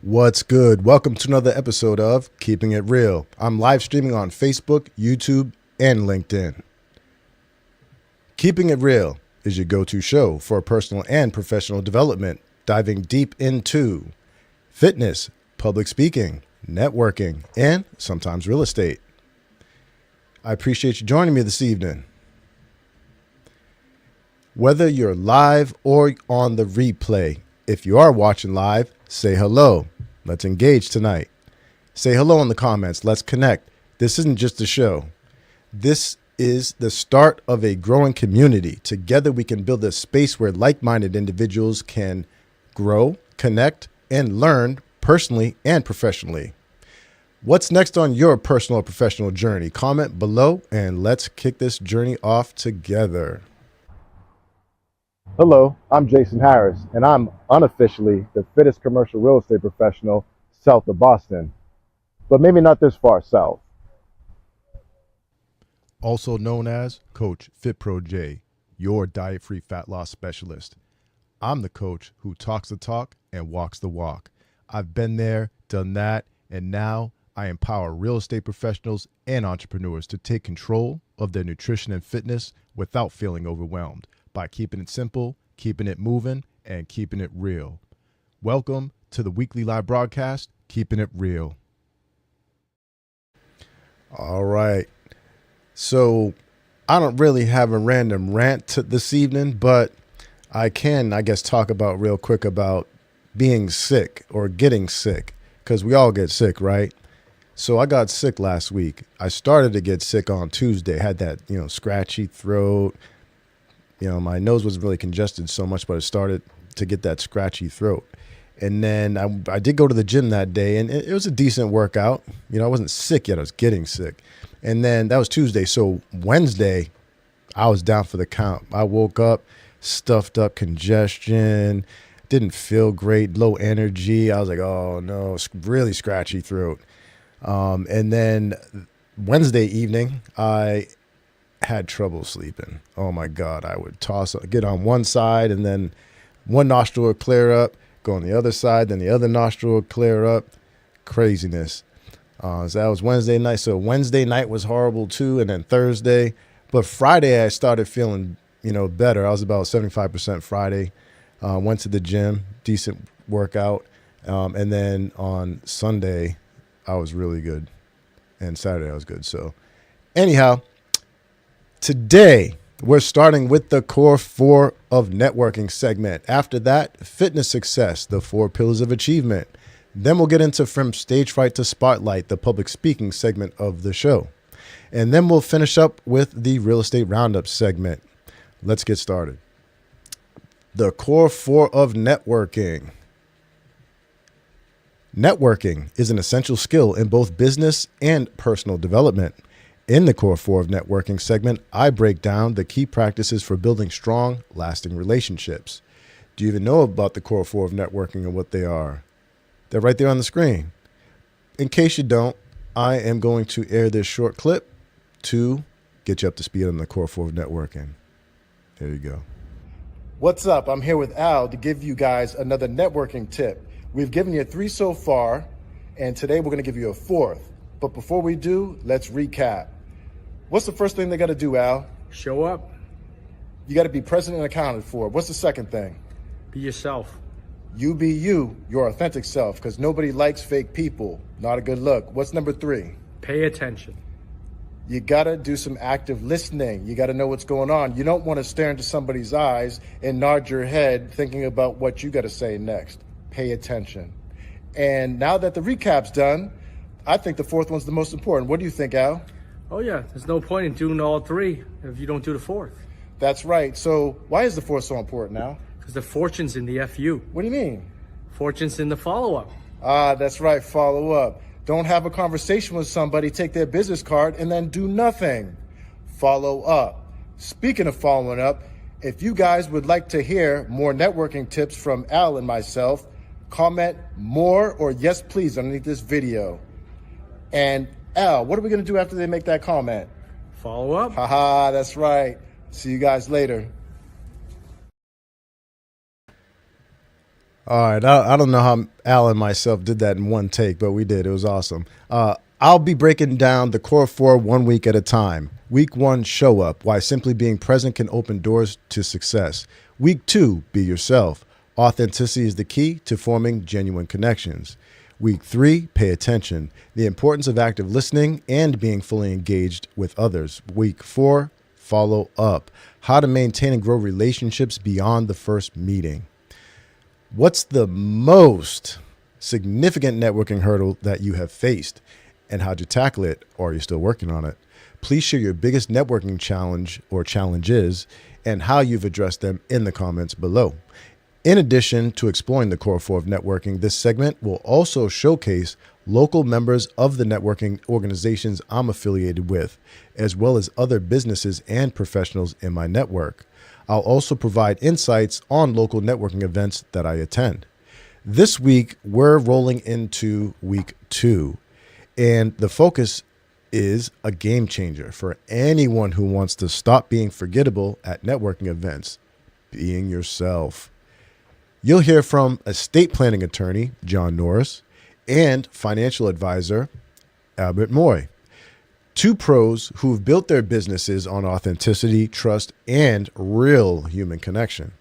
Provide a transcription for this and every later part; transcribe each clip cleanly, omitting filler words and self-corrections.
What's good? Welcome to another episode of Keeping It Real. I'm live streaming on Facebook, YouTube, and LinkedIn. Keeping It Real is your go-to show for personal and professional development, diving deep into fitness, public speaking, networking, and sometimes real estate. I appreciate you joining me this evening. Whether you're live or on the replay, if you are watching live, say hello. Let's engage tonight. Say hello in the comments. Let's connect. This isn't just a show. This is the start of a growing community. Together we can build a space where like-minded individuals can grow, connect, and learn personally and professionally. What's next on your personal or professional journey? Comment below and let's kick this journey off together. Hello, I'm Jason Harris, and I'm unofficially the fittest commercial real estate professional south of Boston, but maybe not this far south. Also known as Coach FitPro J, your diet-free fat loss specialist. I'm the coach who talks the talk and walks the walk. I've been there, done that, and now I empower real estate professionals and entrepreneurs to take control of their nutrition and fitness without feeling overwhelmed, by keeping it simple, keeping it moving, and keeping it real. Welcome to the weekly live broadcast, Keeping It Real. All right. So I don't really have a random rant this evening, but I can, I guess, talk about real quick about being sick or getting sick, because we all get sick, right? So I got sick last week. I started to get sick on Tuesday, had that, scratchy throat. My nose wasn't really congested so much, but I started to get that scratchy throat. And then I did go to the gym that day, and it was a decent workout. I wasn't sick yet. I was getting sick. And then that was Tuesday. So Wednesday, I was down for the count. I woke up, stuffed up, congestion, didn't feel great, low energy. I was like, oh, no, really scratchy throat. And then Wednesday evening, I had trouble sleeping. Oh my God. I would get on one side and then one nostril would clear up, go on the other side, then the other nostril would clear up. Craziness. So that was Wednesday night. So Wednesday night was horrible too. And then Thursday, but Friday I started feeling, better. I was about 75% Friday. Went to the gym, decent workout. And then on Sunday, I was really good. And Saturday I was good. So anyhow, today, we're starting with the Core 4 of Networking segment. After that, Fitness Success, the 4 Pillars of Achievement. Then we'll get into From Stagefright to Spotlight, the public speaking segment of the show. And then we'll finish up with the Real Estate Roundup segment. Let's get started. The Core 4 of Networking. Networking is an essential skill in both business and personal development. In the Core 4 of Networking segment, I break down the key practices for building strong, lasting relationships. Do you even know about the Core 4 of Networking and what they are? They're right there on the screen. In case you don't, I am going to air this short clip to get you up to speed on the Core 4 of Networking. There you go. What's up? I'm here with Al to give you guys another networking tip. We've given you 3 so far, and today we're going to give you a 4th. But before we do, let's recap. What's the first thing they got to do, Al? Show up. You got to be present and accounted for. What's the second thing? Be yourself. You be you, your authentic self, because nobody likes fake people. Not a good look. What's number 3? Pay attention. You got to do some active listening. You got to know what's going on. You don't want to stare into somebody's eyes and nod your head thinking about what you got to say next. Pay attention. And now that the recap's done, I think the 4th one's the most important. What do you think, Al? Oh yeah, there's no point in doing all 3 if you don't do the 4th. That's right. So why is the 4th so important now? Because the fortune's in the FU. What do you mean? Fortune's in the follow-up. Ah, that's right. Follow up. Don't have a conversation with somebody, take their business card, and then do nothing. Follow up. Speaking of following up, if you guys would like to hear more networking tips from Al and myself, comment more or yes, please underneath this video. And Al, what are we going to do after they make that comment? Follow up. Haha, that's right. See you guys later. All right. I don't know how Al and myself did that in one take, but we did. It was awesome. I'll be breaking down the core four 1 week at a time. Week 1, show up. Why simply being present can open doors to success. Week 2, be yourself. Authenticity is the key to forming genuine connections. Week 3, pay attention. The importance of active listening and being fully engaged with others. Week 4, follow up. How to maintain and grow relationships beyond the first meeting. What's the most significant networking hurdle that you have faced, and how'd you tackle it, or are you still working on it? Please share your biggest networking challenge or challenges and how you've addressed them in the comments below. In addition to exploring the core four of networking, this segment will also showcase local members of the networking organizations I'm affiliated with, as well as other businesses and professionals in my network. I'll also provide insights on local networking events that I attend. This week, we're rolling into week 2, and the focus is a game changer for anyone who wants to stop being forgettable at networking events, being yourself. You'll hear from estate planning attorney John Norris and financial advisor Robin Moniz, two pros who've built their businesses on authenticity, trust, and real human connection.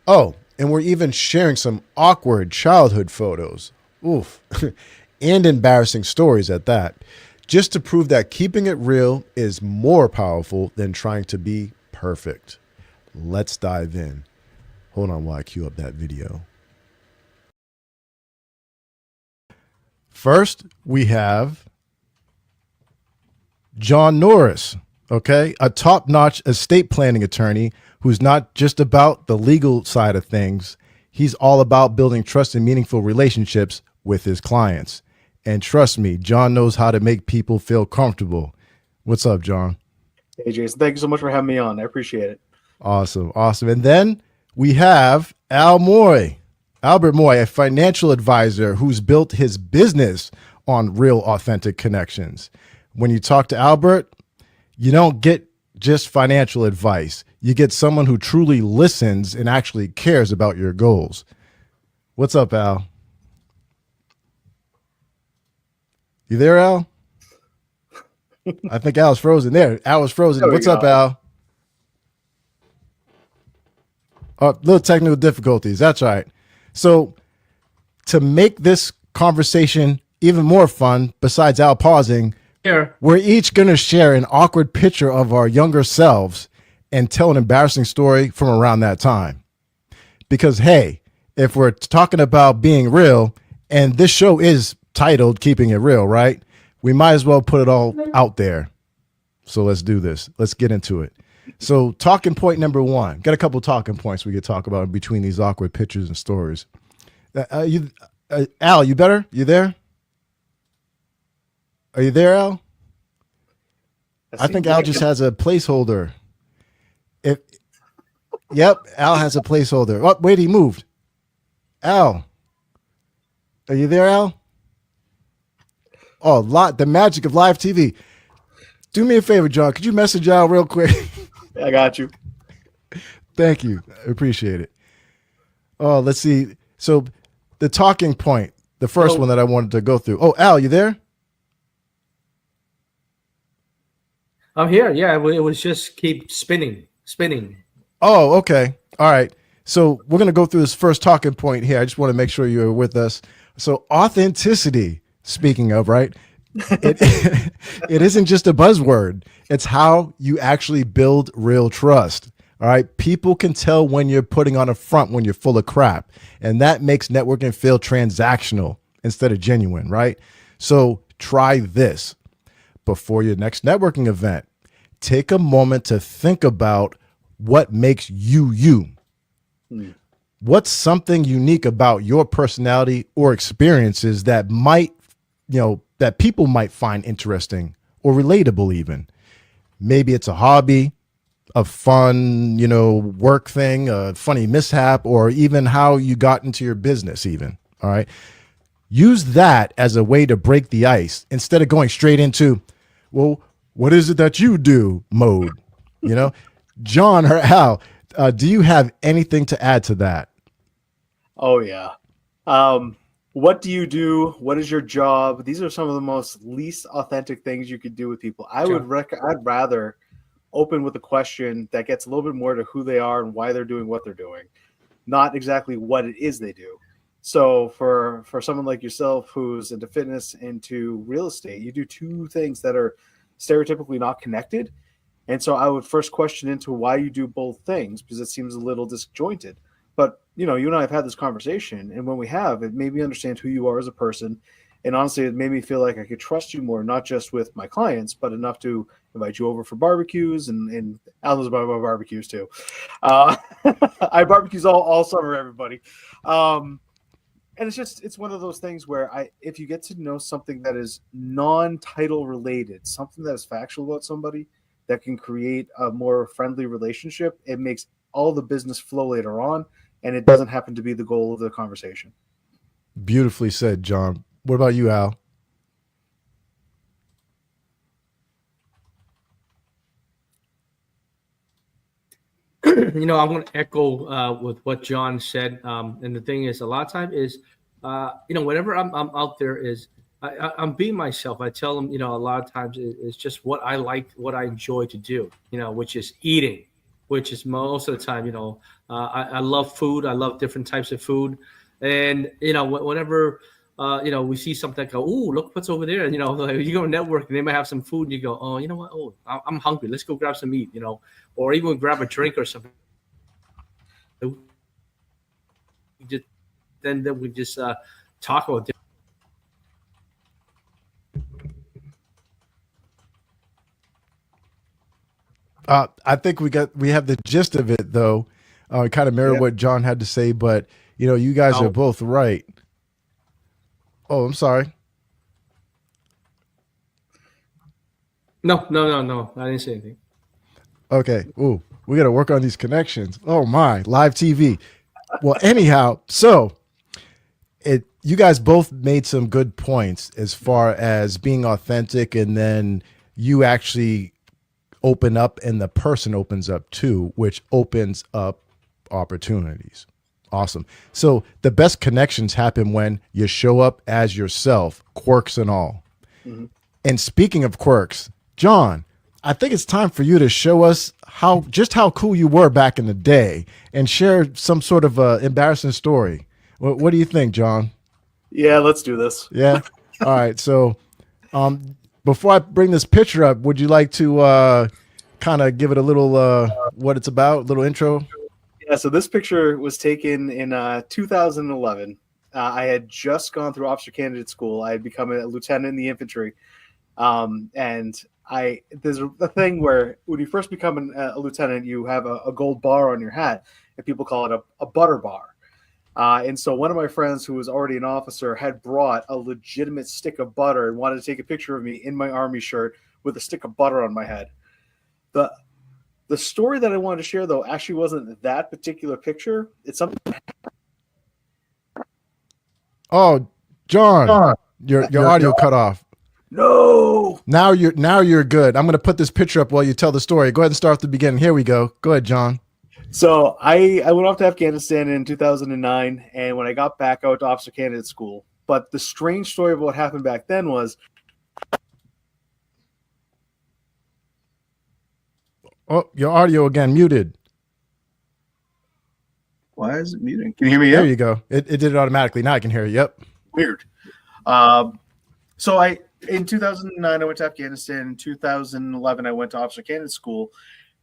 Oh, and we're even sharing some awkward childhood photos. Oof. And embarrassing stories at that, just to prove that keeping it real is more powerful than trying to be perfect. Let's dive in. Hold on while I cue up that video. First, we have John Norris, okay? A top-notch estate planning attorney who's not just about the legal side of things. He's all about building trust and meaningful relationships with his clients. And trust me, John knows how to make people feel comfortable. What's up, John? Hey, Jason. Thank you so much for having me on. I appreciate it. Awesome. Awesome. And then we have Albert Mui, a financial advisor who's built his business on real, authentic connections. When you talk to Albert, you don't get just financial advice. You get someone who truly listens and actually cares about your goals. What's up, Al? You there, Al? I think Al's frozen. There, Al was frozen. What's up, Al? Little technical difficulties. That's right. So to make this conversation even more fun, besides Al pausing, we're each going to share an awkward picture of our younger selves and tell an embarrassing story from around that time. Because, hey, if we're talking about being real, and this show is titled Keeping It Real, right? We might as well put it all out there. So let's do this. Let's get into it. So talking point number 1, got a couple talking points we could talk about in between these awkward pictures and stories. Al, you better? You there? Are you there, Al? I think Al just has a placeholder. Yep, Al has a placeholder. Oh, wait, he moved. Al, are you there, Al? Oh, the magic of live TV. Do me a favor, John. Could you message Al real quick? I got you. Thank you. I appreciate it. Oh, let's see. So the talking point, the first one that I wanted to go through. Oh, Al, you there? I'm here. Yeah, it was just keep spinning. Oh, okay. All right. So we're going to go through this first talking point here. I just want to make sure you're with us. So authenticity, speaking of, right? It isn't just a buzzword. It's how you actually build real trust. All right. People can tell when you're putting on a front, when you're full of crap. And that makes networking feel transactional instead of genuine, right? So try this before your next networking event. Take a moment to think about what makes you you. What's something unique about your personality or experiences that might, that people might find interesting or relatable even. Maybe it's a hobby, a fun, work thing, a funny mishap, or even how you got into your business even. All right. Use that as a way to break the ice instead of going straight into, well, what is it that you do mode? John or Al, do you have anything to add to that? Oh yeah. What do you do? What is your job? These are some of the most least authentic things you could do with people. I'd rather open with a question that gets a little bit more to who they are and why they're doing what they're doing, not exactly what it is they do. So for someone like yourself who's into fitness, into real estate, you do two things that are stereotypically not connected. And so I would first question into why you do both things, because it seems a little disjointed. But you and I have had this conversation, and when we have, it made me understand who you are as a person. And honestly, it made me feel like I could trust you more, not just with my clients, but enough to invite you over for barbecues, and Alan's about barbecues too. I barbecues all summer, everybody. And it's one of those things where if you get to know something that is non-title related, something that is factual about somebody that can create a more friendly relationship, it makes all the business flow later on, and it doesn't happen to be the goal of the conversation. Beautifully said, John. What about you, Al? I'm going to echo with what John said. And the thing is, a lot of time is, whenever I'm out there is I'm being myself. I tell them, a lot of times it's just what I like, what I enjoy to do, which is eating, which is most of the time, I love food. I love different types of food. And, whenever, we see something like, oh, look what's over there. Like you go network and they might have some food and you go, oh, you know what? Oh, I'm hungry. Let's go grab some meat, or even grab a drink or something. Then we just talk about. I think we have the gist of it, though. Kind of mirror what John had to say, but you guys are both right. Oh, I'm sorry. No. I didn't say anything. Okay. Ooh, we got to work on these connections. Oh my, live TV. Well, anyhow, so you guys both made some good points as far as being authentic, and then you actually open up and the person opens up too, which opens up opportunities. Awesome. So the best connections happen when you show up as yourself, quirks and all. Mm-hmm. And speaking of quirks, John, I think it's time for you to show us how cool you were back in the day and share some sort of embarrassing story. What do you think, John? Yeah, let's do this. Yeah. All right. So before I bring this picture up, would you like to kind of give it a little what it's about, a little intro? Yeah, so this picture was taken in 2011. I had just gone through officer candidate school. I had become a lieutenant in the infantry. And there's a thing where when you first become a lieutenant, you have a gold bar on your hat, and people call it a butter bar. And so one of my friends who was already an officer had brought a legitimate stick of butter and wanted to take a picture of me in my army shirt with a stick of butter on my head. The story that I wanted to share, though, actually wasn't that particular picture. It's something. Oh, John, your audio cut off. No. Now you're good. I'm going to put this picture up while you tell the story. Go ahead and start at the beginning. Here we go. Go ahead, John. So I went off to Afghanistan in 2009, and when I got back, I went to officer candidate school. But the strange story of what happened back then was. Oh, your audio again muted. Why is it muting? Can you hear me? There you go. It did it automatically. Now I can hear you. Yep. Weird. So in 2009, I went to Afghanistan. In 2011, I went to officer candidate school.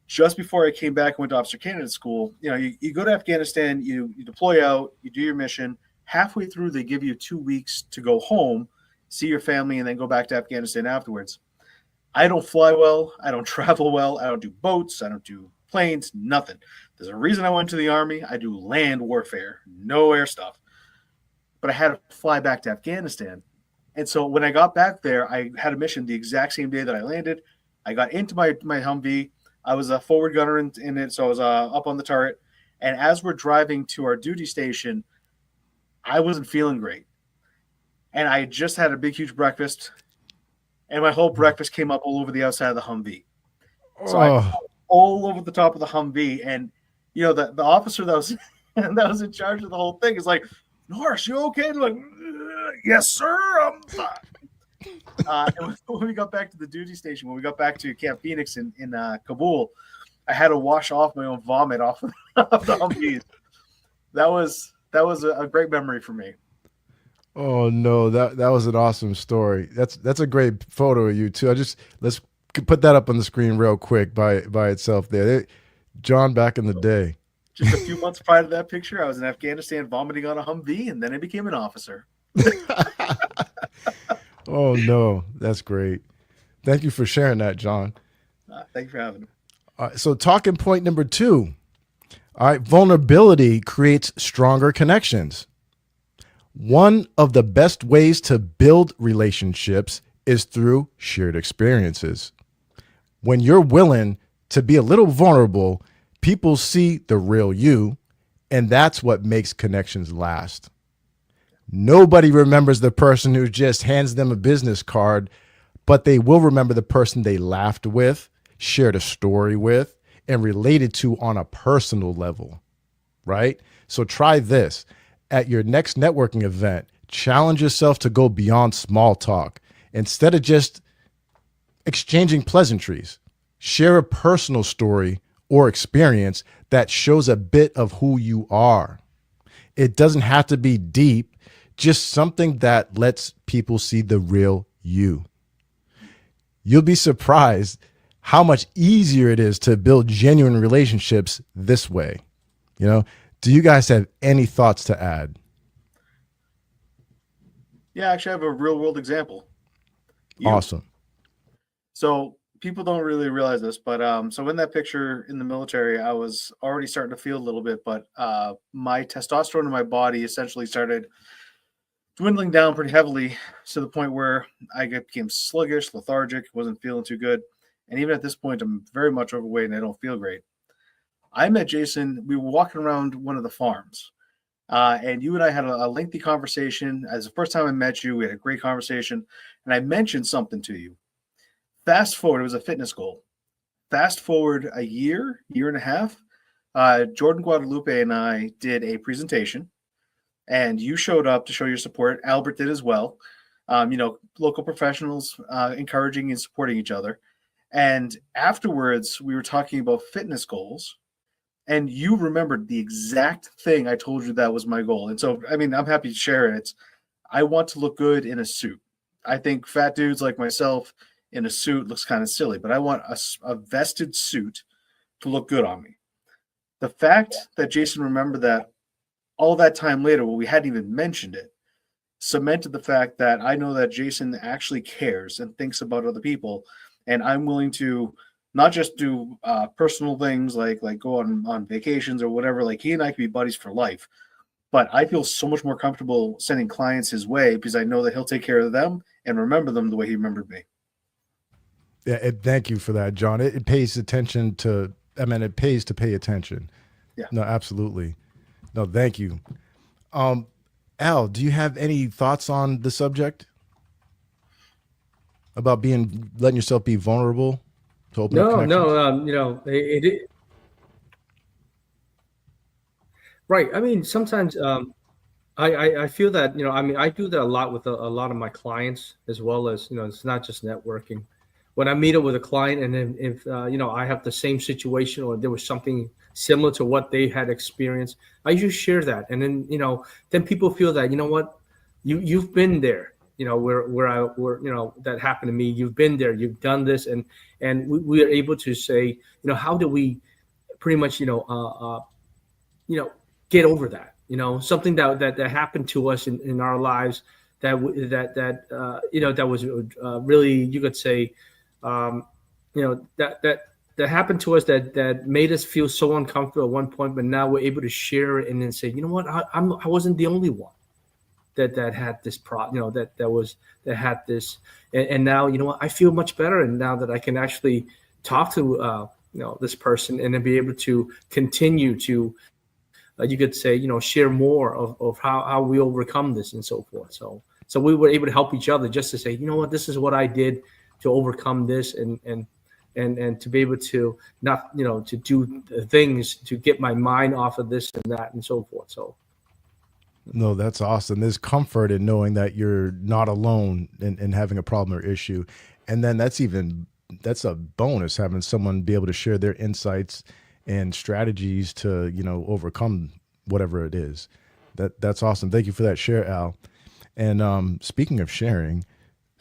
Just before I came back and went to officer candidate school, you go to Afghanistan, you deploy out, you do your mission. Halfway through, they give you 2 weeks to go home, see your family, and then go back to Afghanistan afterwards. I don't fly well. I don't travel well. I don't do boats. I don't do planes, nothing. There's a reason I went to the Army. I do land warfare, no air stuff. But I had to fly back to Afghanistan. And so when I got back there, I had a mission the exact same day that I landed. I got into my Humvee. I was a forward gunner in it, so I was up on the turret. And as we're driving to our duty station, I wasn't feeling great. And I just had a big, huge breakfast. And my whole breakfast came up all over the outside of the Humvee. So I all over the top of the Humvee. And, the officer that was and that was in charge of the whole thing. It's like, Norris, you okay? And like, yes, sir. I'm fine. And when we got back to the duty station, when we got back to Camp Phoenix in Kabul, I had to wash off my own vomit off of the Humvees. That was a great memory for me. Oh no, that was an awesome story. That's a great photo of you too. Let's put that up on the screen real quick by itself there. John back in the day. Just a few months prior to that picture, I was in Afghanistan vomiting on a Humvee, and then I became an officer. Oh no, that's great. Thank you for sharing that, John. Thank you for having me. So talking point number 2. All right, vulnerability creates stronger connections. One of the best ways to build relationships is through shared experiences. When you're willing to be a little vulnerable, people see the real you, and that's what makes connections last. Nobody remembers the person who just hands them a business card, but they will remember the person they laughed with, shared a story with, and related to on a personal level, right? So try this. At your next networking event, challenge yourself to go beyond small talk. Instead of just exchanging pleasantries, share a personal story or experience that shows a bit of who you are. It doesn't have to be deep, just something that lets people see the real you. You'll be surprised how much easier it is to build genuine relationships this way. You know, do you guys have any thoughts to add? Yeah, actually, I have a real world example. Awesome. So people don't really realize this, but so in that picture in the military, I was already starting to feel a little bit, but my testosterone in my body essentially started dwindling down pretty heavily to the point where I became sluggish, lethargic, wasn't feeling too good. And even at this point, I'm very much overweight and I don't feel great. I met Jason. We were walking around one of the farms, and you and I had a lengthy conversation. As the first time I met you, we had a great conversation, and I mentioned something to you. Fast forward, it was a fitness goal. Fast forward a year and a half, Jordan Guadalupe and I did a presentation, and you showed up to show your support. Albert did as well. Local professionals encouraging and supporting each other. And afterwards, we were talking about fitness goals, and you remembered the exact thing I told you that was my goal. And so, I mean, I'm happy to share it. I want to look good in a suit. I think fat dudes like myself in a suit looks kind of silly, but I want a vested suit to look good on me. The fact that Jason remembered that all that time later, when we hadn't even mentioned it, cemented the fact that I know that Jason actually cares and thinks about other people. And I'm willing to not just do personal things like go on vacations or whatever. Like he and I can be buddies for life. But I feel so much more comfortable sending clients his way because I know that he'll take care of them and remember them the way he remembered me. Yeah, thank you for that, John. It pays attention to, it pays to pay attention. Yeah. No, absolutely. No, thank you. Al, do you have any thoughts on the subject? About letting yourself be vulnerable to open up connections? Right. I mean, sometimes I feel that, I do that a lot with a lot of my clients as well as, it's not just networking. When I meet up with a client and then if, I have the same situation or there was something similar to what they had experienced, I usually share that. And then, then people feel that, you know what, you've been there. That happened to me. You've been there. You've done this, and we are able to say, how do we, pretty much, get over that? Something that happened to us in our lives that was really, you could say, that happened to us that made us feel so uncomfortable at one point, but now we're able to share it and then say, you know what, I wasn't the only one that had this that had this, and now what, I feel much better, and now that I can actually talk to this person and then be able to continue to you could say share more of how we overcome this and so forth. So we were able to help each other just to say, you know what, this is what I did to overcome this, and and to be able to not, to do things to get my mind off of this and that and so forth. So. No, that's awesome. There's comfort in knowing that you're not alone in having a problem or issue. And then that's a bonus, having someone be able to share their insights and strategies to, overcome whatever it is. That's awesome. Thank you for that share, Al. And speaking of sharing,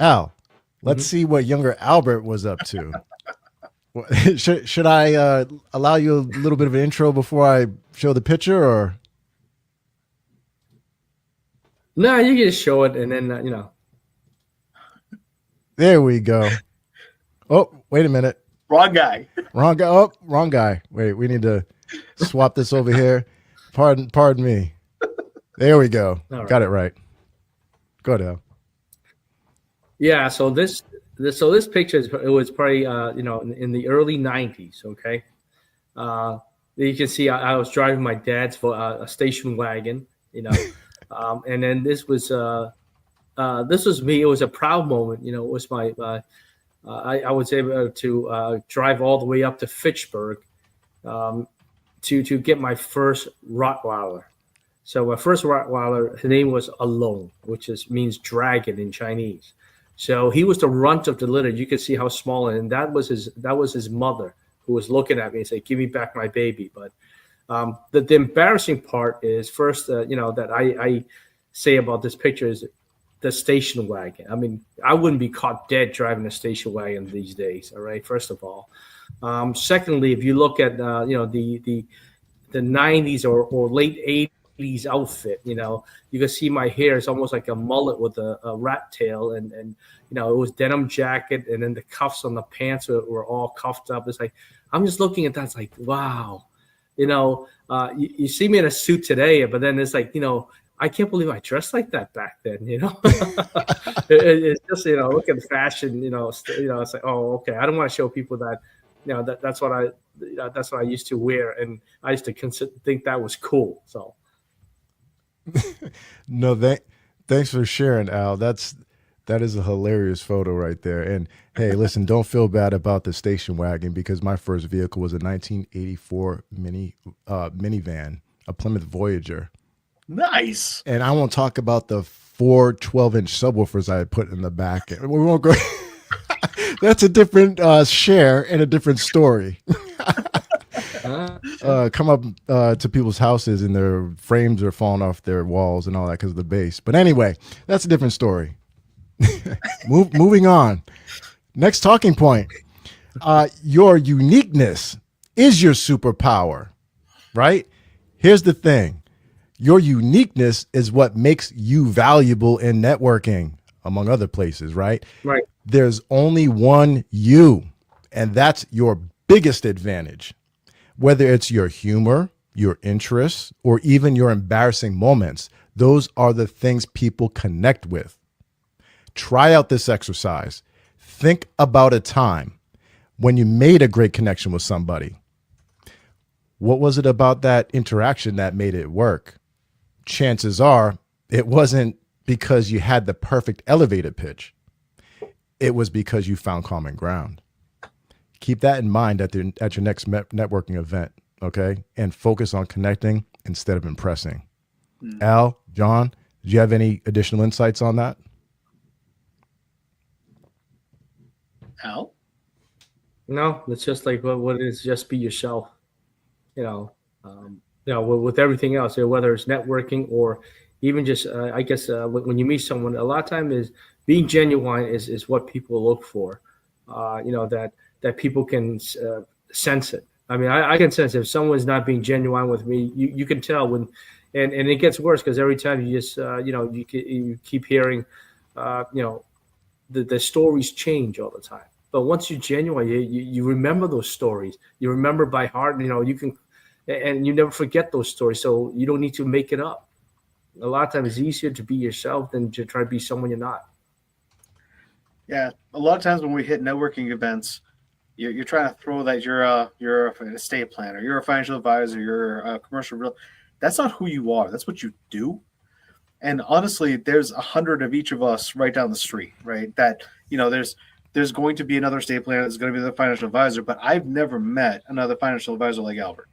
Al, let's see what younger Albert was up to. Should I allow you a little bit of an intro before I show the picture, or? No, you can just show it, and then There we go. Oh, wait a minute. Wrong guy. Wrong guy. Oh, wrong guy. Wait, we need to swap this over here. Pardon me. There we go. Right. Got it right. Go ahead, Al. Yeah. So this picture it was probably in the early '90s. Okay. You can see I was driving my dad's a station wagon. And then this was me. It was a proud moment. It was my I was able to drive all the way up to Fitchburg to get my first Rottweiler. So my first Rottweiler, his name was Alone, which means dragon in Chinese. So he was the runt of the litter. You could see how small, and that was his mother who was looking at me and said, "Give me back my baby." But the embarrassing part is first, that I say about this picture is the station wagon. I mean, I wouldn't be caught dead driving a station wagon these days. All right. First of all, secondly, if you look at the '90s or late '80s outfit, you can see my hair is almost like a mullet with a rat tail, and it was denim jacket, and then the cuffs on the pants were all cuffed up. It's like I'm just looking at that. It's like, wow. You see me in a suit today, but then it's like, I can't believe I dressed like that back then, It's just, look at fashion, it's like, oh, okay. I don't want to show people that, that's what I used to wear. And I used to think that was cool. So. No, thanks for sharing, Al. That is a hilarious photo right there. And hey, listen, don't feel bad about the station wagon, because my first vehicle was a 1984 minivan, a Plymouth Voyager. Nice. And I won't talk about the 4 12-inch subwoofers I had put in the back. We won't go. That's a different share and a different story. Come up to people's houses and their frames are falling off their walls and all that because of the bass. But anyway, that's a different story. Moving on. Next talking point. Your uniqueness is your superpower, right? Here's the thing. Your uniqueness is what makes you valuable in networking, among other places, right? Right. There's only one you, and that's your biggest advantage. Whether it's your humor, your interests, or even your embarrassing moments, those are the things people connect with. Try out this exercise. Think about a time when you made a great connection with somebody. What was it about that interaction that made it work? Chances are it wasn't because you had the perfect elevator pitch. It was because you found common ground. Keep that in mind at your next networking event, okay? And focus on connecting instead of impressing. Al, John, do you have any additional insights on that? Al? No, it's just like what it is. Just be yourself. With everything else, whether it's networking or even just, I guess, when you meet someone, a lot of time is being genuine is what people look for. That people can sense it. I mean, I can sense if someone's not being genuine with me. You can tell when, and it gets worse because every time you just you keep hearing, the stories change all the time. But once you're genuine, you remember those stories. You remember by heart. You can, and you never forget those stories. So you don't need to make it up. A lot of times it's easier to be yourself than to try to be someone you're not. Yeah, a lot of times when we hit networking events, you're trying to throw that you're an estate planner, you're a financial advisor, you're a commercial real. That's not who you are. That's what you do. And honestly, there's 100 of each of us right down the street, right? That there's there's going to be another estate planner that's going to be the financial advisor, but I've never met another financial advisor like Albert.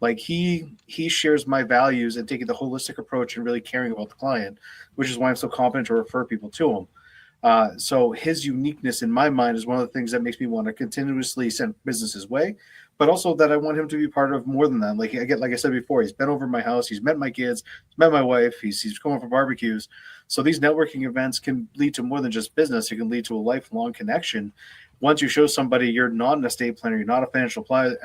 Like he shares my values and taking the holistic approach and really caring about the client, which is why I'm so confident to refer people to him. So his uniqueness in my mind is one of the things that makes me want to continuously send business his way, but also that I want him to be part of more than that. Like I said before, he's been over my house, he's met my kids, he's met my wife, he's going for barbecues. So these networking events can lead to more than just business. It can lead to a lifelong connection. Once you show somebody you're not an estate planner, you're not a financial planner,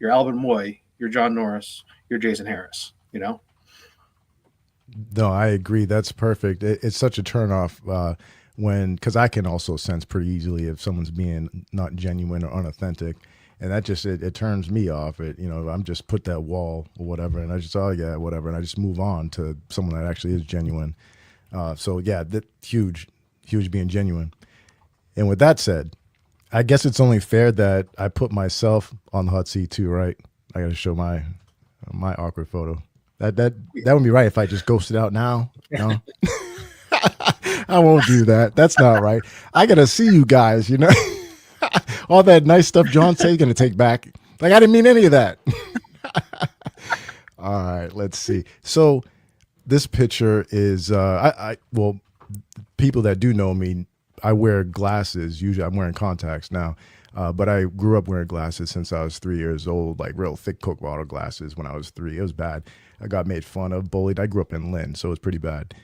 you're Robin Moniz, you're John Norris, you're Jason Harris, No, I agree. That's perfect. It's such a turnoff because I can also sense pretty easily if someone's being not genuine or unauthentic, and that just it turns me off. I'm just put that wall or whatever, and I just whatever, and I just move on to someone that actually is genuine. So yeah, that huge being genuine. And with that said, I guess it's only fair that I put myself on the hot seat too, right? I got to show my awkward photo. That wouldn't be right if I just ghosted out now. No, I won't do that. That's not right. I gotta see you guys. All that nice stuff John said he's gonna take back. Like I didn't mean any of that. All right, let's see. So this picture is well, people that do know me, I wear glasses. Usually, I'm wearing contacts now. But I grew up wearing glasses since I was 3 years old, like real thick Coke bottle glasses when I was 3. It was bad. I got made fun of, bullied. I grew up in Lynn, so it was pretty bad.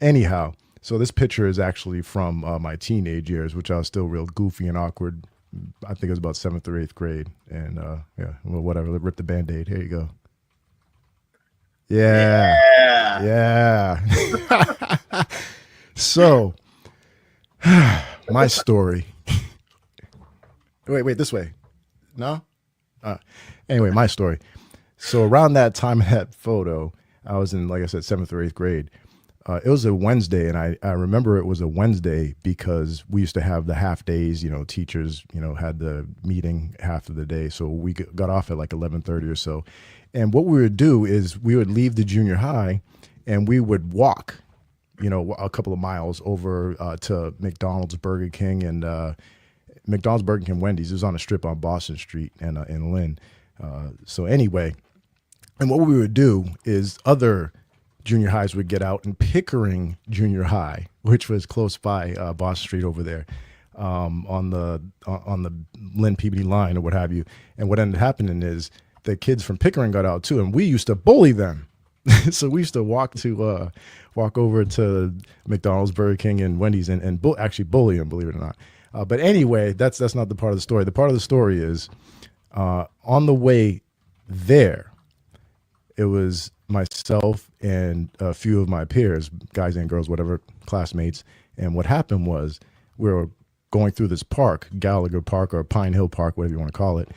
Anyhow, so this picture is actually from my teenage years, which I was still real goofy and awkward. I think it was about 7th or 8th grade. And whatever, rip the Band-Aid. Here you go. Yeah. So, my story. Wait, this way. No? Anyway, my story. So around that time of that photo, I was in, like I said, 7th or 8th grade. It was a Wednesday, and I remember it was a Wednesday because we used to have the half days, teachers, had the meeting half of the day. So we got off at like 11:30 or so. And what we would do is we would leave the junior high and we would walk, a couple of miles over to McDonald's, Burger King, and McDonald's, Burger King, Wendy's. It was on a strip on Boston Street and in Lynn. So anyway, and what we would do is other junior highs would get out, and Pickering Junior High, which was close by Boston Street over there, on the Lynn Peabody line or what have you. And what ended up happening is the kids from Pickering got out too, and we used to bully them. So we used to walk over to McDonald's, Burger King, and Wendy's, and actually bully them, believe it or not. But anyway, that's not the part of the story. The part of the story is on the way there, it was myself and a few of my peers, guys and girls, whatever, classmates. And what happened was we were going through this park, Gallagher Park or Pine Hill Park, whatever you want to call it.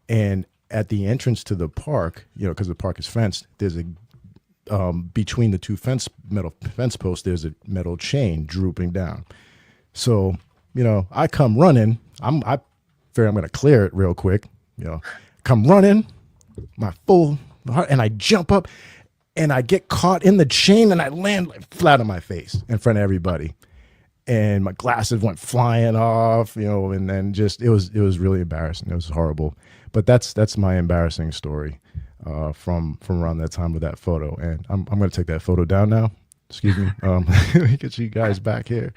And at the entrance to the park, because the park is fenced, there's a between the two metal fence posts, there's a metal chain drooping down. So, I come running. I figure I'm going to clear it real quick. Come running, my full heart, and I jump up, and I get caught in the chain, and I land flat on my face in front of everybody, and my glasses went flying off. And then it was really embarrassing. It was horrible. But that's my embarrassing story from around that time with that photo. And I'm going to take that photo down now. Excuse me. Let me get you guys back here.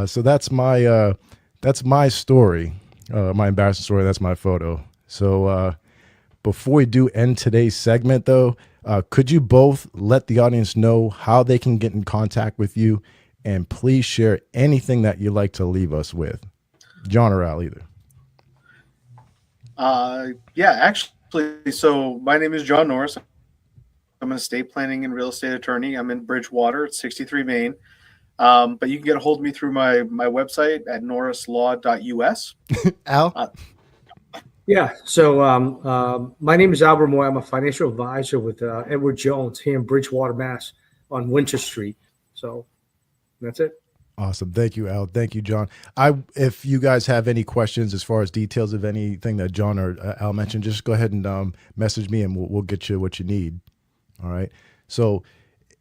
So that's my story, my embarrassing story. That's my photo. So before we do end today's segment, though, could you both let the audience know how they can get in contact with you, and please share anything that you'd like to leave us with, John or Al, either. Actually, so my name is John Norris. I'm an estate planning and real estate attorney. I'm in Bridgewater at 63 Main. But you can get a hold of me through my website at norrislaw.us. Al? Yeah. So my name is Albert Mui. I'm a financial advisor with Edward Jones here in Bridgewater, Mass. On Winter Street. So that's it. Awesome. Thank you, Al. Thank you, John. If you guys have any questions as far as details of anything that John or Al mentioned, just go ahead and message me, and we'll get you what you need. All right. So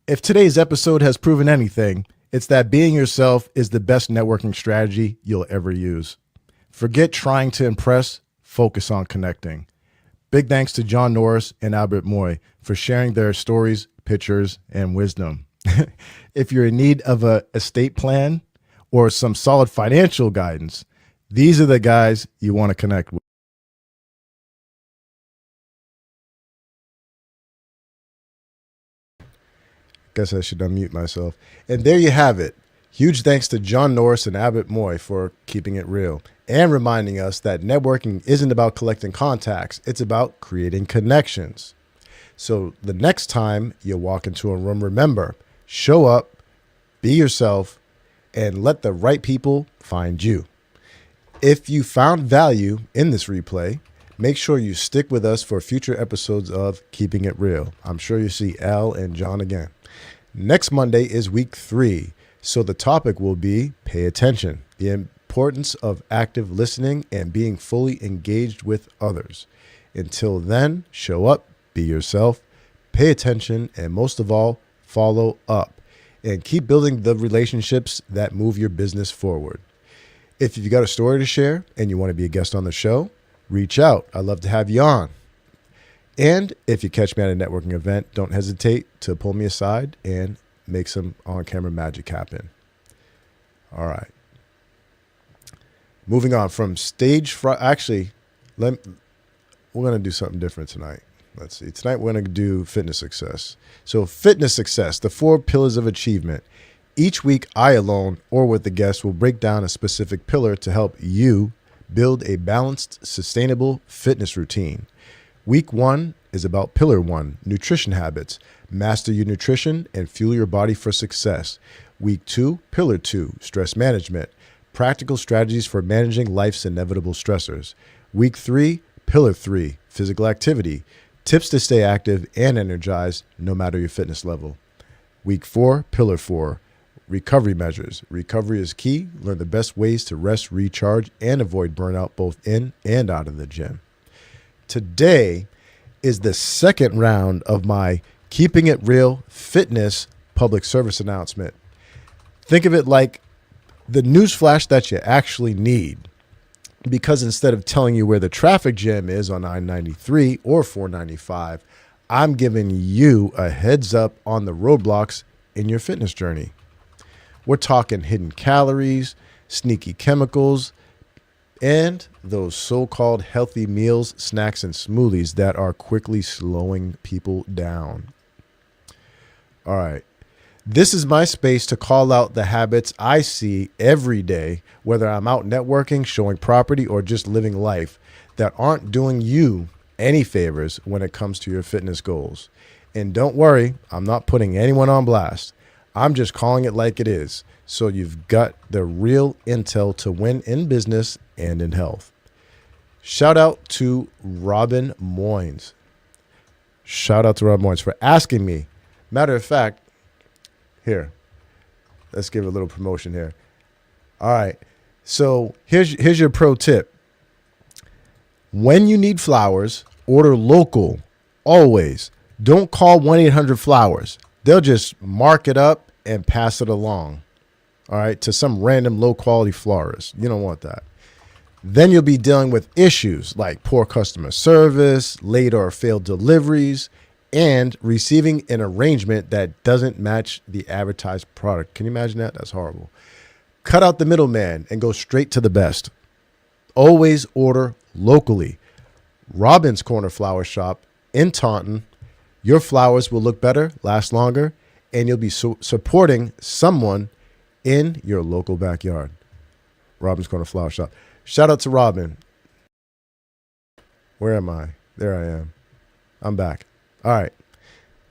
if today's episode has proven anything, It's that being yourself is the best networking strategy you'll ever use. Forget trying to impress, focus on connecting. Big thanks to John Norris and Albert Mui for sharing their stories, pictures, and wisdom. If you're in need of an estate plan or some solid financial guidance, these are the guys you want to connect with. Guess I should unmute myself. And there you have it. Huge thanks to John Norris and Albert Mui for keeping it real and reminding us that networking isn't about collecting contacts. It's about creating connections. So the next time you walk into a room, remember, show up, be yourself, and let the right people find you. If you found value in this replay, make sure you stick with us for future episodes of Keeping It Real. I'm sure you'll see Al and John again. Next Monday is week 3, so the topic will be pay attention, the importance of active listening and being fully engaged with others. Until then, show up, be yourself, pay attention, and most of all, follow up. And keep building the relationships that move your business forward. If you've got a story to share and you want to be a guest on the show, reach out. I'd love to have you on. And if you catch me at a networking event, don't hesitate to pull me aside and make some on-camera magic happen. All right. Moving on from Stagefright. Actually, we're going to do something different tonight. Let's see. Tonight we're going to do fitness success. So fitness success, the 4 pillars of achievement. Each week, I alone or with the guest will break down a specific pillar to help you build a balanced, sustainable fitness routine. Week 1 is about pillar 1, nutrition habits. Master your nutrition and fuel your body for success. Week 2, pillar 2, stress management. Practical strategies for managing life's inevitable stressors. Week 3, pillar 3, physical activity. Tips to stay active and energized no matter your fitness level. Week 4, pillar 4, recovery measures. Recovery is key. Learn the best ways to rest, recharge, and avoid burnout both in and out of the gym. Today is the second round of my Keeping It Real fitness public service announcement. Think of it like the news flash that you actually need. Because instead of telling you where the traffic jam is on I-93 or 495, I'm giving you a heads up on the roadblocks in your fitness journey. We're talking hidden calories, sneaky chemicals, and those so-called healthy meals, snacks, and smoothies that are quickly slowing people down. All right. This is my space to call out the habits I see every day, whether I'm out networking, showing property, or just living life, that aren't doing you any favors when it comes to your fitness goals. And don't worry, I'm not putting anyone on blast. I'm just calling it like it is. So you've got the real intel to win in business and in health. Shout out to Robin Moniz. Shout out to Robin Moniz for asking me. Matter of fact, here, let's give a little promotion here. All right. So here's your pro tip. When you need flowers, order local. Always. Don't call 1-800-FLOWERS. They'll just mark it up and pass it along. All right. To some random low quality florist. You don't want that. Then you'll be dealing with issues like poor customer service, late or failed deliveries, and receiving an arrangement that doesn't match the advertised product. Can you imagine that? That's horrible. Cut out the middleman and go straight to the best. Always order locally. Robin's Corner Flower Shop in Taunton. Your flowers will look better, last longer, and you'll be supporting someone in your local backyard. Robin's Corner Flower Shop. Shout out to Robin. Where am I? There I am. I'm back. All right.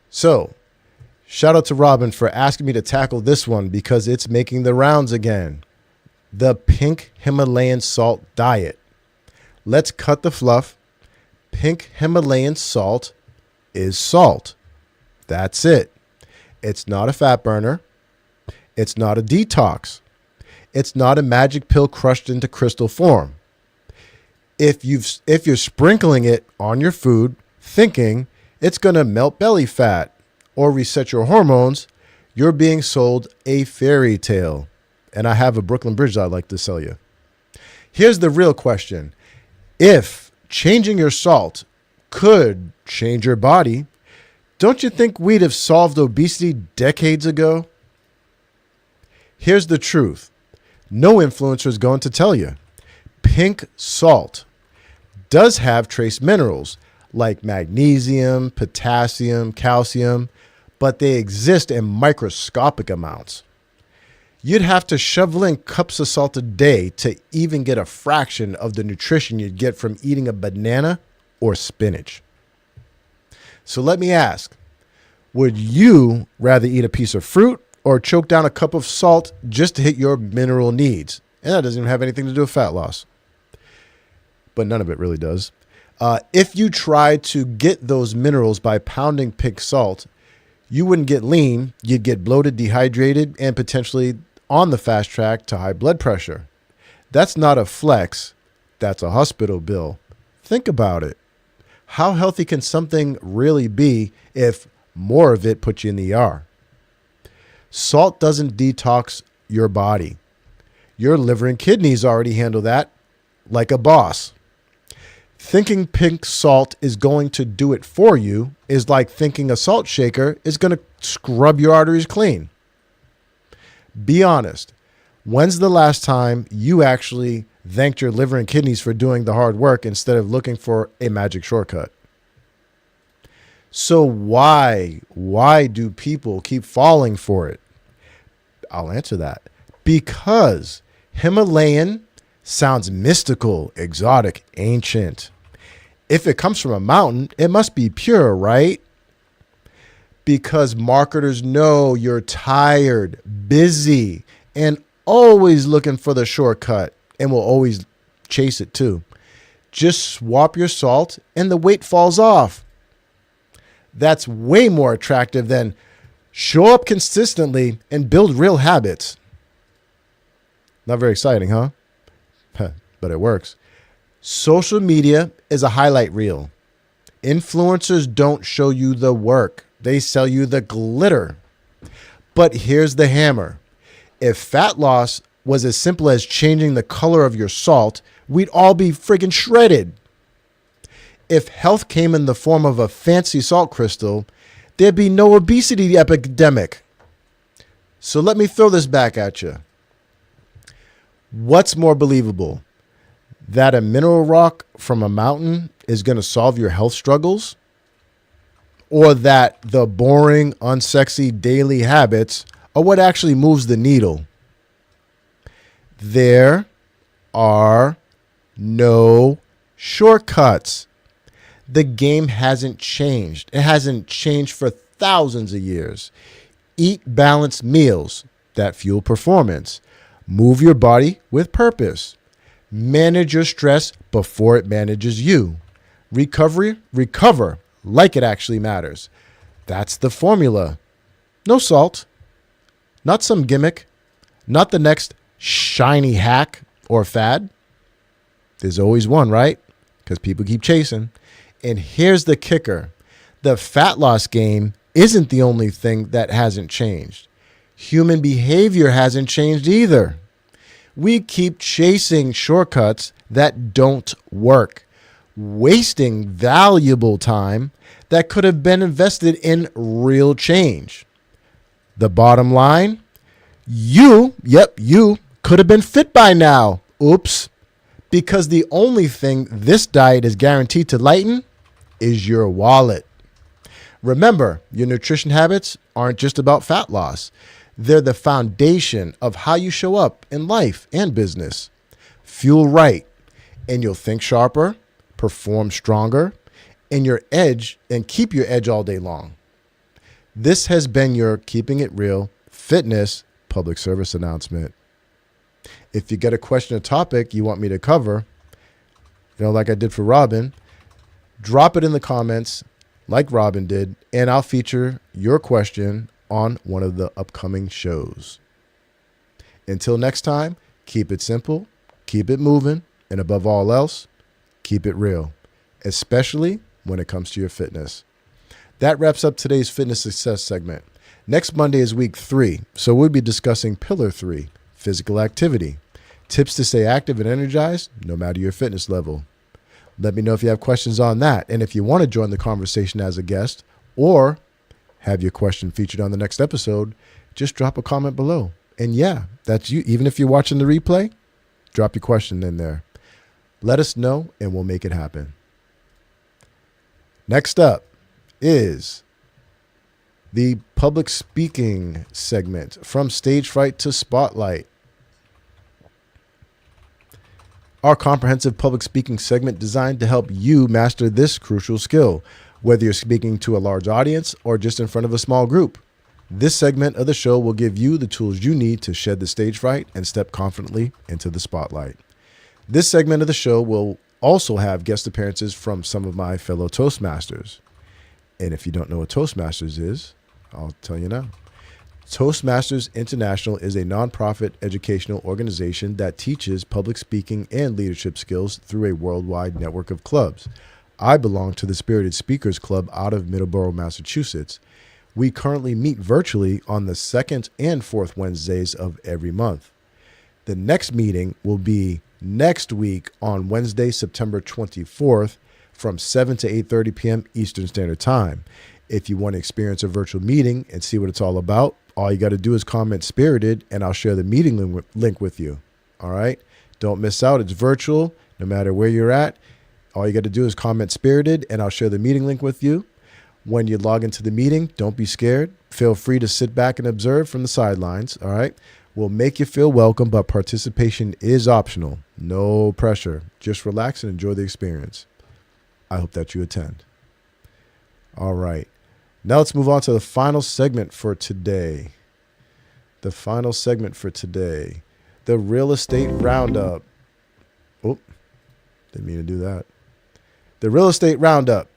So, shout out to Robin for asking me to tackle this one because it's making the rounds again. The pink Himalayan salt diet. Let's cut the fluff. Pink Himalayan salt is salt. That's it. It's not a fat burner. It's not a detox. It's not a magic pill crushed into crystal form. If you're sprinkling it on your food, thinking it's going to melt belly fat or reset your hormones, you're being sold a fairy tale. And I have a Brooklyn Bridge I'd like to sell you. Here's the real question. If changing your salt could change your body, don't you think we'd have solved obesity decades ago? Here's the truth. No influencer is going to tell you. Pink salt does have trace minerals like magnesium, potassium, calcium, but they exist in microscopic amounts. You'd have to shovel in cups of salt a day to even get a fraction of the nutrition you'd get from eating a banana or spinach. So let me ask, would you rather eat a piece of fruit or choke down a cup of salt just to hit your mineral needs? And that doesn't even have anything to do with fat loss. But none of it really does. If you tried to get those minerals by pounding pink salt, you wouldn't get lean. You'd get bloated, dehydrated, and potentially on the fast track to high blood pressure. That's not a flex. That's a hospital bill. Think about it. How healthy can something really be if more of it puts you in the ER? Salt doesn't detox your body. Your liver and kidneys already handle that like a boss. Thinking pink salt is going to do it for you is like thinking a salt shaker is going to scrub your arteries clean. Be honest. When's the last time you actually thanked your liver and kidneys for doing the hard work instead of looking for a magic shortcut? So why do people keep falling for it? I'll answer that. Because Himalayan sounds mystical, exotic, ancient. If it comes from a mountain, it must be pure, right? Because marketers know you're tired, busy, and always looking for the shortcut, and will always chase it too. Just swap your salt and the weight falls off. That's way more attractive than show up consistently and build real habits. Not very exciting, huh? But it works. Social media is a highlight reel. Influencers don't show you the work. They sell you the glitter. But here's the hammer. If fat loss was as simple as changing the color of your salt, we'd all be friggin' shredded. If health came in the form of a fancy salt crystal, there'd be no obesity epidemic. So let me throw this back at you. What's more believable? That a mineral rock from a mountain is going to solve your health struggles? Or that the boring, unsexy daily habits are what actually moves the needle? There are no shortcuts. The game hasn't changed. It hasn't changed for thousands of years. Eat balanced meals that fuel performance. Move your body with purpose. Manage your stress before it manages you. Recover like it actually matters. That's the formula. No salt. Not some gimmick. Not the next shiny hack or fad. There's always one, right? Because people keep chasing. And here's the kicker. The fat loss game isn't the only thing that hasn't changed. Human behavior hasn't changed either. We keep chasing shortcuts that don't work, wasting valuable time that could have been invested in real change. The bottom line, you could have been fit by now. Oops. Because the only thing this diet is guaranteed to lighten is your wallet. Remember, your nutrition habits aren't just about fat loss. They're the foundation of how you show up in life and business. Fuel right, and you'll think sharper, perform stronger, and keep your edge all day long. This has been your Keeping It Real Fitness public service announcement. If you get a question or topic you want me to cover, like I did for Robin, drop it in the comments like Robin did, and I'll feature your question on one of the upcoming shows. Until next time, keep it simple, keep it moving, and above all else, keep it real, especially when it comes to your fitness. That wraps up today's fitness success segment. Next Monday is week 3, so we'll be discussing Pillar 3, physical activity. Tips to stay active and energized, no matter your fitness level. Let me know if you have questions on that. And if you want to join the conversation as a guest or have your question featured on the next episode, just drop a comment below. And yeah, that's you. Even if you're watching the replay, drop your question in there. Let us know and we'll make it happen. Next up is the public speaking segment, From Stagefright to Spotlight. Our comprehensive public speaking segment designed to help you master this crucial skill, whether you're speaking to a large audience or just in front of a small group. This segment of the show will give you the tools you need to shed the stage fright and step confidently into the spotlight. This segment of the show will also have guest appearances from some of my fellow Toastmasters. And if you don't know what Toastmasters is, I'll tell you now. Toastmasters International is a nonprofit educational organization that teaches public speaking and leadership skills through a worldwide network of clubs. I belong to the Spirited Speakers Club out of Middleborough, Massachusetts. We currently meet virtually on the 2nd and 4th Wednesdays of every month. The next meeting will be next week on Wednesday, September 24th from 7 to 8:30 p.m. Eastern Standard Time. If you want to experience a virtual meeting and see what it's all about, all you got to do is comment Spirited and I'll share the meeting link with you. All right. Don't miss out. It's virtual. No matter where you're at. All you got to do is comment Spirited and I'll share the meeting link with you. When you log into the meeting, don't be scared. Feel free to sit back and observe from the sidelines. All right. We'll make you feel welcome, but participation is optional. No pressure. Just relax and enjoy the experience. I hope that you attend. All right. Now let's move on to the final segment for today. The final segment for today, the Real Estate Roundup. Oh, didn't mean to do that. The Real Estate Roundup.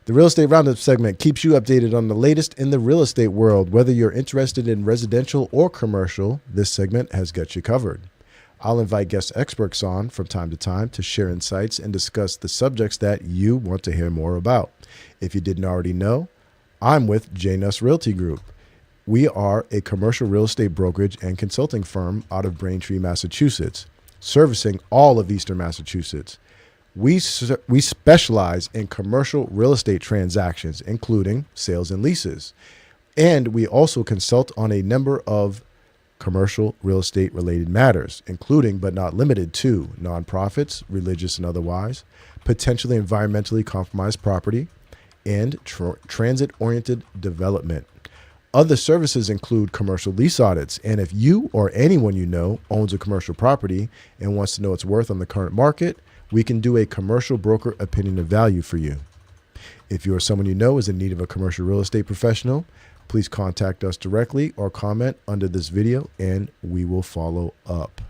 The Real Estate Roundup segment keeps you updated on the latest in the real estate world. Whether you're interested in residential or commercial, this segment has got you covered. I'll invite guest experts on from time to time to share insights and discuss the subjects that you want to hear more about. If you didn't already know, I'm with Jay Nuss Realty Group. We are a commercial real estate brokerage and consulting firm out of Braintree, Massachusetts, servicing all of Eastern Massachusetts. We specialize in commercial real estate transactions, including sales and leases. And we also consult on a number of commercial real estate related matters, including but not limited to nonprofits, religious and otherwise, potentially environmentally compromised property, and transit-oriented development. Other services include commercial lease audits. And if you or anyone you know owns a commercial property and wants to know its worth on the current market, we can do a commercial broker opinion of value for you. If you or someone you know is in need of a commercial real estate professional, please contact us directly or comment under this video and we will follow up.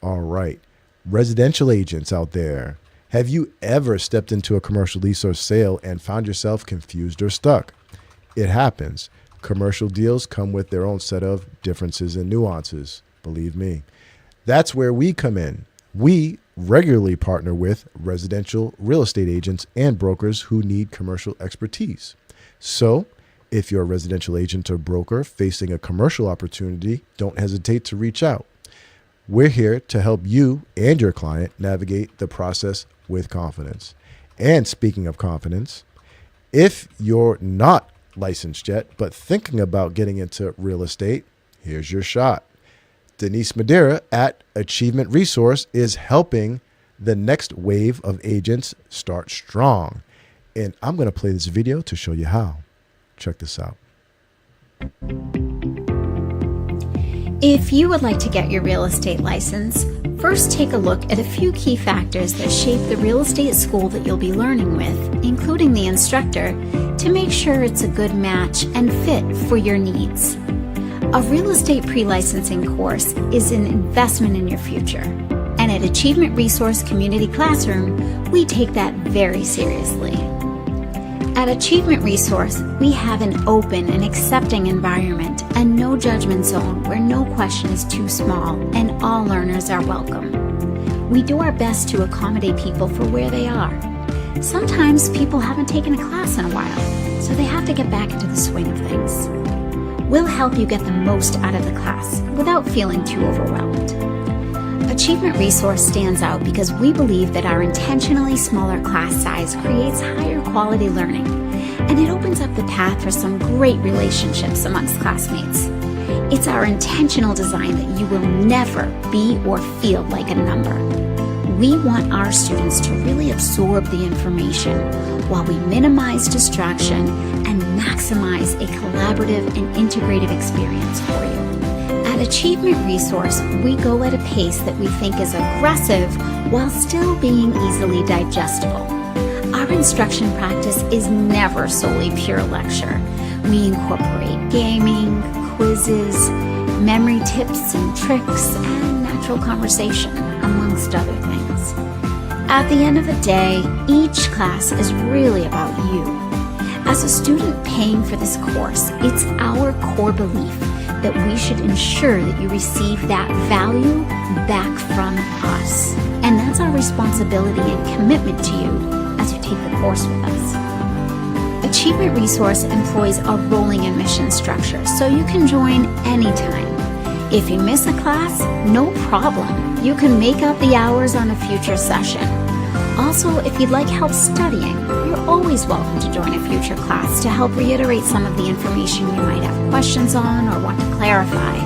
All right. Residential agents out there, have you ever stepped into a commercial lease or sale and found yourself confused or stuck? It happens. Commercial deals come with their own set of differences and nuances. Believe me. That's where we come in. We regularly partner with residential real estate agents and brokers who need commercial expertise. So if you're a residential agent or broker facing a commercial opportunity, don't hesitate to reach out. We're here to help you and your client navigate the process with confidence. And speaking of confidence, if you're not licensed yet, but thinking about getting into real estate, here's your shot. Denise Madeira at Achievement Resource is helping the next wave of agents start strong. And I'm going to play this video to show you how. Check this out. If you would like to get your real estate license, first take a look at a few key factors that shape the real estate school that you'll be learning with, including the instructor, to make sure it's a good match and fit for your needs. A real estate pre-licensing course is an investment in your future. And at Achievement Resource Community Classroom, we take that very seriously. At Achievement Resource, we have an open and accepting environment, a no judgment zone where no question is too small and all learners are welcome. We do our best to accommodate people for where they are. Sometimes people haven't taken a class in a while, so they have to get back into the swing of things. We'll help you get the most out of the class without feeling too overwhelmed. Achievement Resource stands out because we believe that our intentionally smaller class size creates higher quality learning, and it opens up the path for some great relationships amongst classmates. It's our intentional design that you will never be or feel like a number. We want our students to really absorb the information while we minimize distraction and maximize a collaborative and integrative experience for you. At Achievement Resource, we go at a pace that we think is aggressive while still being easily digestible. Our instruction practice is never solely pure lecture. We incorporate gaming, quizzes, memory tips and tricks, and natural conversation, amongst other things. At the end of the day, each class is really about you. As a student paying for this course, it's our core belief that we should ensure that you receive that value back from us. And that's our responsibility and commitment to you as you take the course with us. Achievement Resource employs a rolling admission structure, so you can join anytime. If you miss a class, no problem. You can make up the hours on a future session. Also, if you'd like help studying, you're always welcome to join a future class to help reiterate some of the information you might have questions on or want to clarify.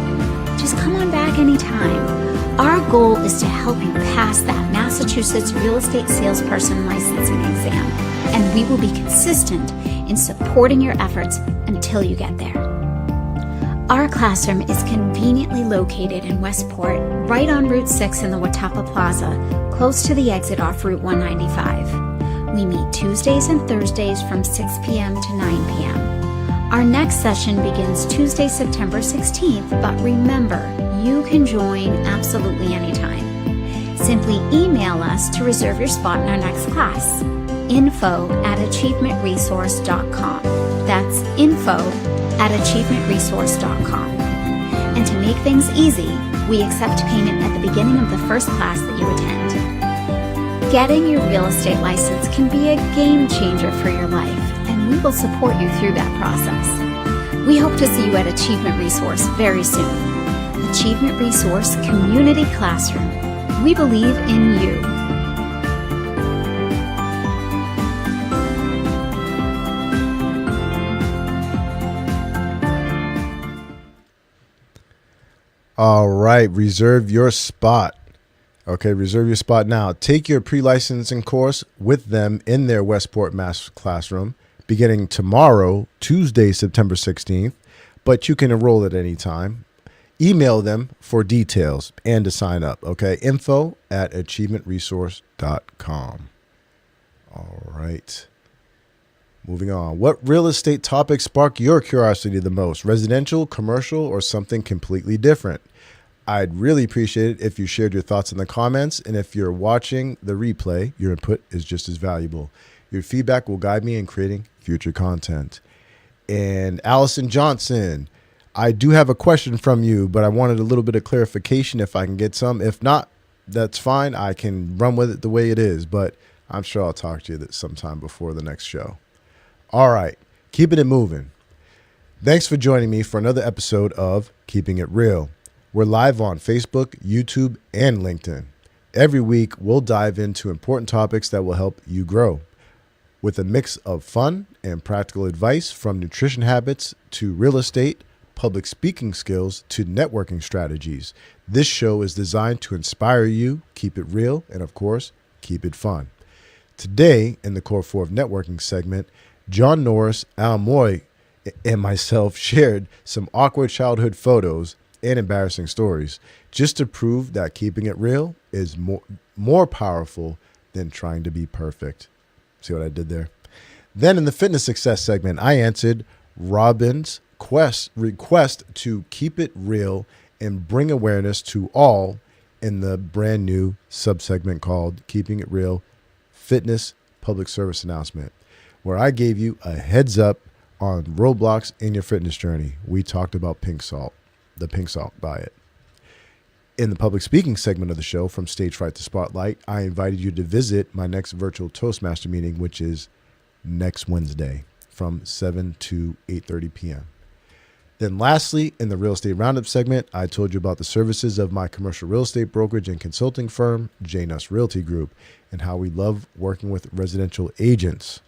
Just come on back anytime. Our goal is to help you pass that Massachusetts Real Estate Salesperson Licensing Exam, and we will be consistent in supporting your efforts until you get there. Our classroom is conveniently located in Westport, right on Route 6 in the Watapa Plaza, close to the exit off Route 195. We meet Tuesdays and Thursdays from 6 p.m. to 9 p.m. Our next session begins Tuesday, September 16th, but remember, you can join absolutely anytime. Simply email us to reserve your spot in our next class. info@achievementresource.com. That's info@achievementresource.com. And to make things easy, we accept payment at the beginning of the first class that you attend. Getting your real estate license can be a game changer for your life, and we will support you through that process. We hope to see you at Achievement Resource very soon. Achievement Resource Community Classroom. We believe in you. All right, reserve your spot. Okay, reserve your spot now. Take your pre-licensing course with them in their Westport, Mass classroom beginning tomorrow, Tuesday, September 16th, but you can enroll at any time. Email them for details and to sign up, okay? info@achievementresource.com. All right. Moving on. What real estate topics spark your curiosity the most? Residential, commercial, or something completely different? I'd really appreciate it if you shared your thoughts in the comments. And if you're watching the replay, your input is just as valuable. Your feedback will guide me in creating future content. And Allison Johnson, I do have a question from you, but I wanted a little bit of clarification if I can get some. If not, that's fine. I can run with it the way it is, but I'm sure I'll talk to you sometime before the next show. All right, keeping it moving. Thanks for joining me for another episode of Keeping It Real. We're live on Facebook, YouTube, and LinkedIn. Every week, we'll dive into important topics that will help you grow. With a mix of fun and practical advice, from nutrition habits to real estate, public speaking skills to networking strategies. This show is designed to inspire you, keep it real, and of course, keep it fun. Today, in the Core 4 of Networking segment, John Norris Al Mui and myself shared some awkward childhood photos and embarrassing stories, just to prove that keeping it real is more powerful than trying to be perfect. See what I did there? Then in the fitness success segment, I answered Robin's request to keep it real and bring awareness to all in the brand new subsegment called Keeping It Real Fitness Public Service Announcement, where I gave you a heads up on roadblocks in your fitness journey. We talked about pink salt, the pink salt diet. In the public speaking segment of the show, From Stagefright to Spotlight, I invited you to visit my next virtual Toastmaster meeting, which is next Wednesday, from 7 to 8:30 p.m. Then lastly, in the Real Estate Roundup segment, I told you about the services of my commercial real estate brokerage and consulting firm, Jay Nuss Realty Group, and how we love working with residential agents.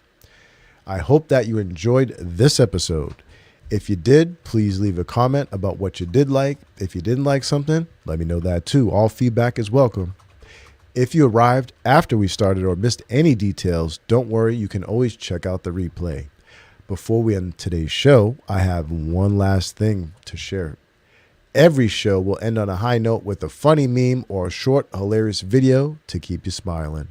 I hope that you enjoyed this episode. If you did, please leave a comment about what you did like. If you didn't like something, let me know that too. All feedback is welcome. If you arrived after we started or missed any details, don't worry, you can always check out the replay. Before we end today's show, I have one last thing to share. Every show will end on a high note with a funny meme or a short, hilarious video to keep you smiling.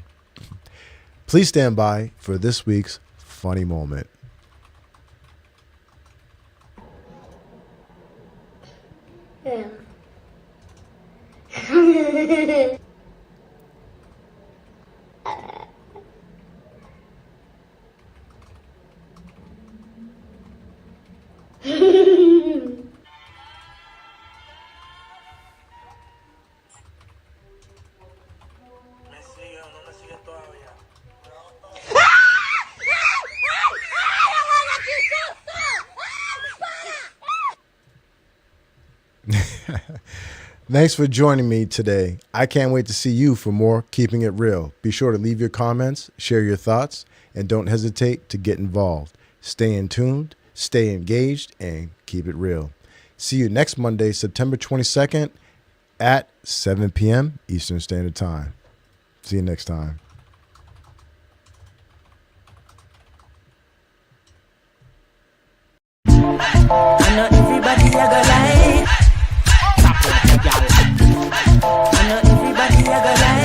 Please stand by for this week's funny moment. Yeah. Thanks for joining me today. I can't wait to see you for more Keeping It Real. Be sure to leave your comments, share your thoughts, and don't hesitate to get involved. Stay in tuned, stay engaged, and keep it real. See you next Monday, September 22nd at 7 p.m. Eastern Standard Time. See you next time. I know everybody a go like. I know everybody a go like.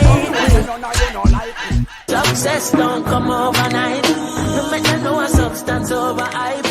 Success don't come overnight. You make them know a substance over hype.